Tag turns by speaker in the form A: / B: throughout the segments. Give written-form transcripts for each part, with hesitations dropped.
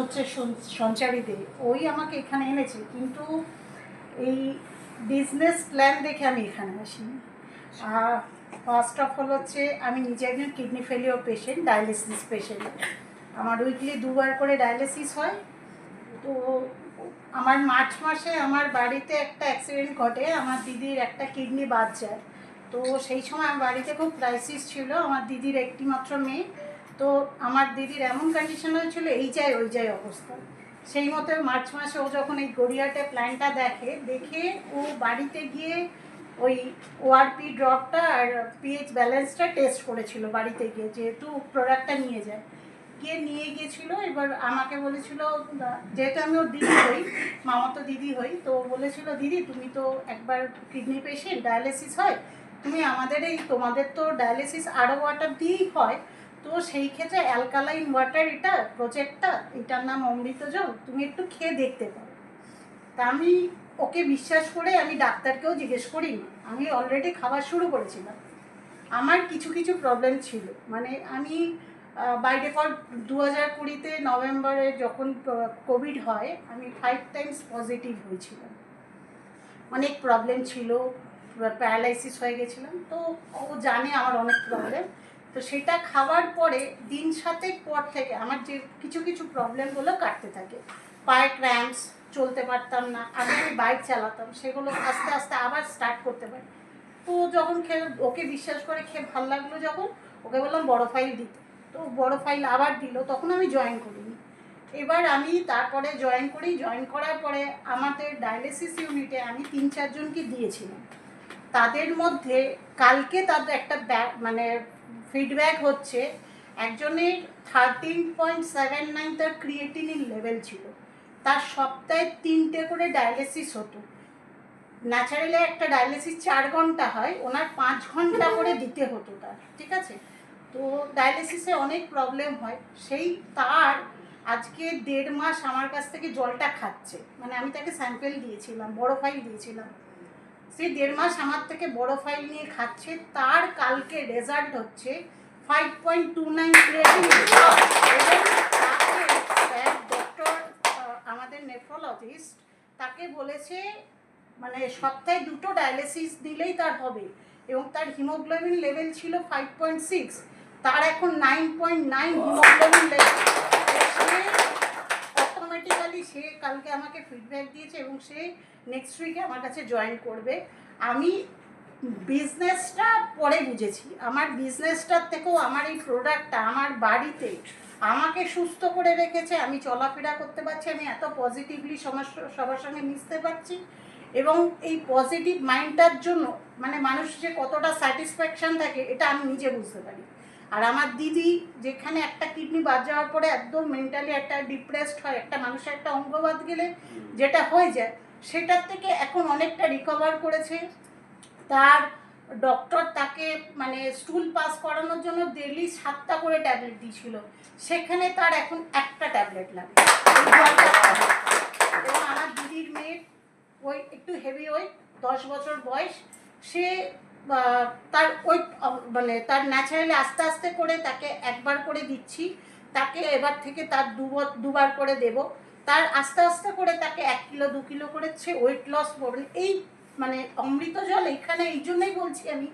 A: হচ্ছে সঞ্চারীতে, ওই আমাকে এখানে এনেছে, কিন্তু এই বিজনেস প্ল্যান দেখে আমি এখানে আসিনি। ফার্স্ট অফ অল হচ্ছে আমি নিজে একজন kidney failure patient, dialysis patient. আমার উইকলি 2 বার করে ডায়ালিসিস হয়। তো আমার মার্চ মাসে আমার বাড়িতে একটা অ্যাক্সিডেন্ট ঘটে, আমার দিদির একটা কিডনি বাদ যায়। তো সেই সময় আমার বাড়িতে খুব ক্রাইসিস ছিল, আমার দিদির একটি মাত্র মেয়ে। তো আমার দিদির এমন কন্ডিশন হয়েছিল এই যায় ওই যায় অবস্থা। সেই মতো মার্চ মাসে ও যখন এই গড়িয়াটে প্ল্যানটা দেখে ও বাড়িতে গিয়ে ওই ওআরপি ড্রপটা আর পিএইচ ব্যালেন্সটা টেস্ট করেছিল বাড়িতে গিয়ে, যেহেতু প্রোডাক্টটা নিয়ে গিয়েছিল। এবার আমাকে বলেছিল, যেহেতু আমি ওর দিদি হই, মামাতো দিদি হই, তো বলেছিল দিদি তুমি তো একবার কিডনি পেশেন্ট, ডায়ালিসিস হয়, তুমি তোমাদের তো ডায়ালিসিস আরও ওয়াটার দিয়েই হয়, তো সেই ক্ষেত্রে অ্যালকালাইন ওয়াটার এটার নাম অমৃত জল, তুমি একটু খেয়ে দেখতে পারো। তা আমি ওকে বিশ্বাস করে আমি ডাক্তারকেও জিজ্ঞেস করিনি, আমি অলরেডি খাওয়া শুরু করেছিলাম। আমার কিছু প্রবলেম ছিল, মানে আমি বাই ডিফল্ট 2020-তে নভেম্বরে যখন কোভিড হয় আমি 5 টাইমস পজিটিভ হয়েছিলাম, অনেক প্রবলেম ছিল, প্যারালাইসিস হয়ে গেছিলাম। তো ও জানে আমার অনেক প্রবলেম। তো সেটা খাওয়ার পরে দিন 7 পর থেকে আমার যে কিছু প্রবলেমগুলো কাটতে থাকে। পায়ে ক্র্যাম্পস, চলতে পারতাম না, আগে আমি বাইক চালাতাম, সেগুলো আস্তে আস্তে আবার স্টার্ট করতে পারি। তো যখন ওকে বিশ্বাস করে খেয়ে ভালো লাগলো, যখন ওকে বললাম বড় ফাইল দিতে, তো বড় ফাইল আবার দিল, তখন আমি জয়েন করিনি। এবার আমি তারপরে জয়েন করার পরে আমাদের ডায়ালিসিস ইউনিটে আমি 3-4 জনকে দিয়েছিলাম। তাদের মধ্যে কালকে তাদের একটা মানে ফিডব্যাক হচ্ছে, একজনের 13.79 তার ক্রিয়েটিনিন লেভেল ছিল, তার সপ্তাহে 3টে করে ডায়ালিসিস হতো। ন্যাচারালি একটা ডায়ালিসিস 4 ঘন্টা হয়, ওনার 5 ঘন্টা করে দিতে হতো তার, ঠিক আছে। তো ডায়ালিসিসে অনেক প্রবলেম হয়, তার আজকে 1.5 মাস আমার কাছ থেকে জলটা খাচ্ছে, মানে আমি তাকে স্যাম্পেল দিয়েছিলাম, বড় ফাইল দিয়েছিলাম, সেই 1.5 মাস আমার থেকে বড় ফাইল নিয়ে খাচ্ছে। তার কালকে রেজাল্ট হচ্ছে 5.29 ক্রিয়েটিনিন। ডক্টর আমাদের নেফ্রোলজিস্ট তাকে বলেছে মানে সপ্তাহে 2টো ডায়ালিসিস দিলেই তার হবে, এবং তার হিমোগ্লোবিন লেভেল ছিল 5.6, তার এখন 9.9 হিমোগ্লোবিন লেভেল। অটোমেটিক্যালি সে কালকে আমাকে ফিডব্যাক দিয়েছে এবং সে নেক্সট উইকে আমার কাছে জয়েন করবে। আমি বিজনেসটা পরে বুঝেছি, আমার বিজনেসটার থেকেও আমার এই প্রোডাক্টটা আমার বাড়িতে আমাকে সুস্থ করে রেখেছে, আমি চলাফেরা করতে পারছি, আমি এত পজিটিভলি সবার সঙ্গে মিশতে পারছি, এবং এই পজিটিভ মাইন্ডটার জন্য মানে মানুষ যে কতটা স্যাটিসফ্যাকশান থাকে এটা আমি নিজে বুঝতে পারি। আর আমার দিদি যেখানে একটা কিডনি বাদ যাওয়ার পরে একদম মেন্টালি একটা ডিপ্রেসড হয়, একটা মানুষের একটা অঙ্গ বাদ গেলে যেটা হয়ে যায়, সেটার থেকে এখন অনেকটা রিকভার করেছে। তার ডক্টর তাকে মানে স্টুল পাস করানোর জন্য ডেইলি 7টা করে ট্যাবলেট দিয়েছিল, সেখানে তার এখন একটা ট্যাবলেট লাগে। এবং আমার দিদির মেয়ের ওই একটু হেভি ওয়েট, 10 বছর বয়স, সে তার ওয়েট মানে তার ন্যাচারালি আস্তে আস্তে করে তাকে একবার করে দিচ্ছি, তাকে এবার থেকে তার দুবার করে দেব, তার আস্তে আস্তে করে তাকে 1 কিলো 2 কিলো করে সে ওয়েট লস করবে। এই মানে অমৃত জল এখানে এই জন্যই বলছি আমি,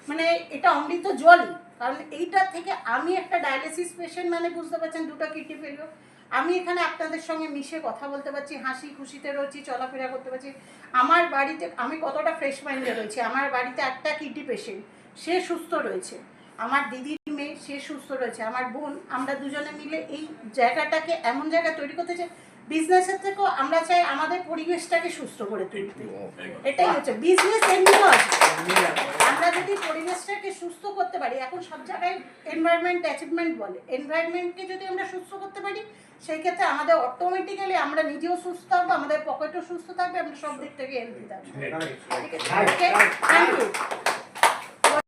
A: মানে এটা অমৃত জলই, কারণ এইটা থেকে আমি একটা ডায়ালিসিস পেশেন্ট, মানে বুঝতে পারছেন 2টা কিডনি ফেলিওর, আমি এখানে আপনাদের সঙ্গে মিশে কথা বলতে পারছি, হাসি খুশিতে রয়েছি, চলাফেরা করতে পারছি। আমার বাড়িতে আমি কতটা ফ্রেশ মাইন্ডে রয়েছি, আমার বাড়িতে একটা কিডনি পেশেন্ট, সে সুস্থ রয়েছে, আমার দিদির মেয়ে সে সুস্থ রয়েছে, আমার বোন, আমরা দুজনে মিলে এই জায়গাটাকে এমন জায়গা তৈরি করতে চাই। বিজনেসের থেকেও আমরা চাই আমাদের পরিবেশটাকে সুস্থ করে তুলতে, এটাই হচ্ছে বিজনেস এনভায়রনমেন্ট। আমরা যদি পরিবেশটাকে সুস্থ করতে পারি, এখন সব জায়গায় এনভায়রনমেন্ট অ্যাচিভমেন্ট বলে, এনভায়রনমেন্টকে যদি আমরা সুস্থ করতে পারি, সেই ক্ষেত্রে আমাদের অটোমেটিক্যালি আমরা নিজেও সুস্থ থাকবো, আমাদের পকেটও সুস্থ থাকবে, আমরা সব দিক থেকে হেলদি থাকবো। ঠিক আছে, থ্যাংক ইউ।